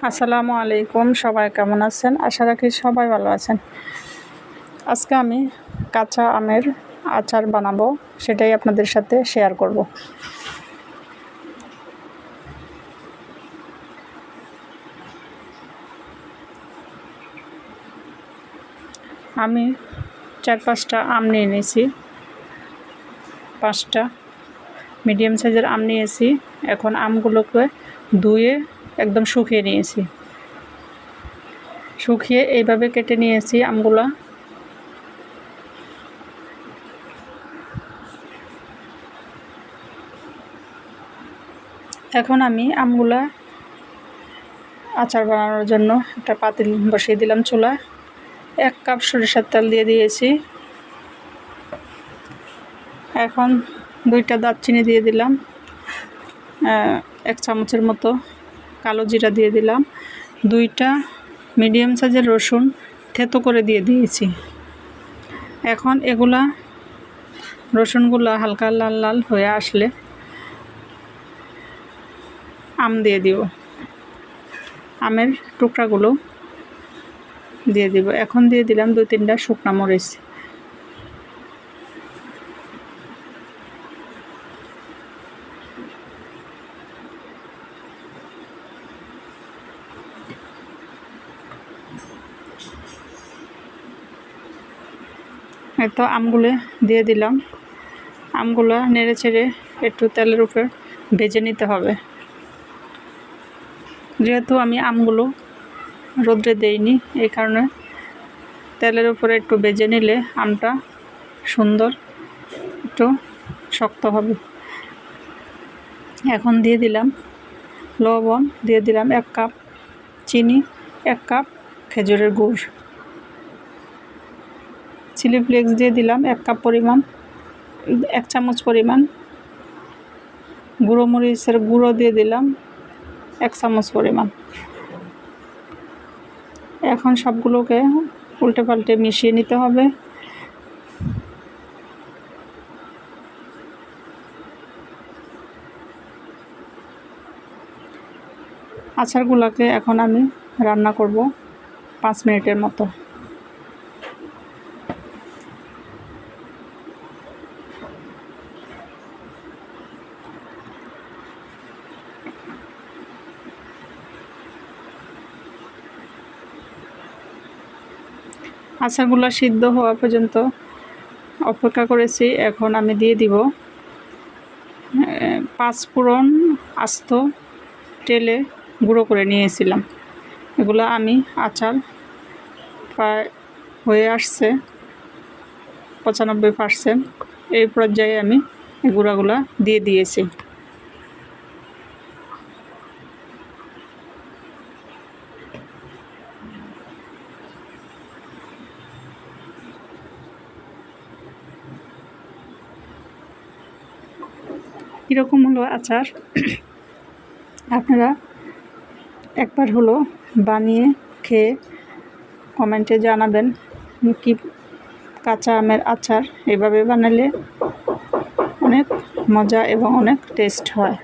আসসালামু আলাইকুম, সবাই কেমন আছেন? আশা রাখি সবাই ভালো আছেন। আজকে আমি কাঁচা আমের আচার বানাবো, সেটাই আপনাদের সাথে শেয়ার করব। আমি 4-5টা আম নিয়ে নিয়েছি, 5টা মিডিয়াম সাইজের আম নিয়েছি। এখন আমগুলোকে ধুয়ে একদম শুকিয়ে নিয়েছি। শুকিয়ে এইভাবে কেটে নিয়েছি আমগুলো। এখন আমি আমগুলা আচার বানানোর জন্য একটা পাতিল বসিয়ে দিলাম চুলায়। 1 কাপ সরিষার তেল দিয়ে দিয়েছি। এখন 2টা দারচিনি দিয়ে দিলাম, 1 চামচের মতো কালো জিরা দিয়ে দিলাম, 2টা মিডিয়াম সাইজের রসুন থেতো করে দিয়ে দিয়েছি। এখন রসুনগুলা হালকা লাল লাল হয়ে আসলে আম দিয়ে দিব, আমের টুকরাগুলো দিয়ে দিব। এখন দিয়ে দিলাম 2-3টা শুকনো মরিচ। তো আমগুলো দিয়ে দিলাম। আমগুলো নেড়ে চেড়ে একটু তেলের উপর ভেজে নিতে হবে। যেহেতু আমি আমগুলো রোদ্রে দেইনি, এই কারণে তেলের উপরে একটু ভেজে নিলে আমটা সুন্দর একটু শক্ত হবে। এখন দিয়ে দিলাম লবণ, দিয়ে দিলাম 1 কাপ চিনি, 1 কাপ খেজুরের গুড়, চিলি ফ্লেক্স দিয়ে দিলাম 1 কাপ পরিমাণ, 1 চামচ পরিমাণ, গুঁড়ো মরিচের গুঁড়ো দিয়ে দিলাম 1 চামচ পরিমাণ। এখন সবগুলোকে উল্টে পাল্টে মিশিয়ে নিতে হবে। আচারগুলোকে এখন আমি রান্না করব 5 মিনিটের মতো। আচারগুলো সিদ্ধ হওয়া পর্যন্ত অপেক্ষা করেছি। এখন আমি দিয়ে দিব 5 ফোড়ন আস্ত তেলে গুঁড়ো করে নিয়েছিলাম। এগুলো আমি আচার প্রায় হয়ে আসছে 95%। এই পর্যায়ে আমি এই গুঁড়াগুলো দিয়ে দিয়েছি। কীরকম হলো আচার, আপনারা একবার হলো বানিয়ে খেয়ে কমেন্টে জানাবেন কি কাঁচা আমের আচার এভাবে বানালে অনেক মজা এবং অনেক টেস্ট হয়।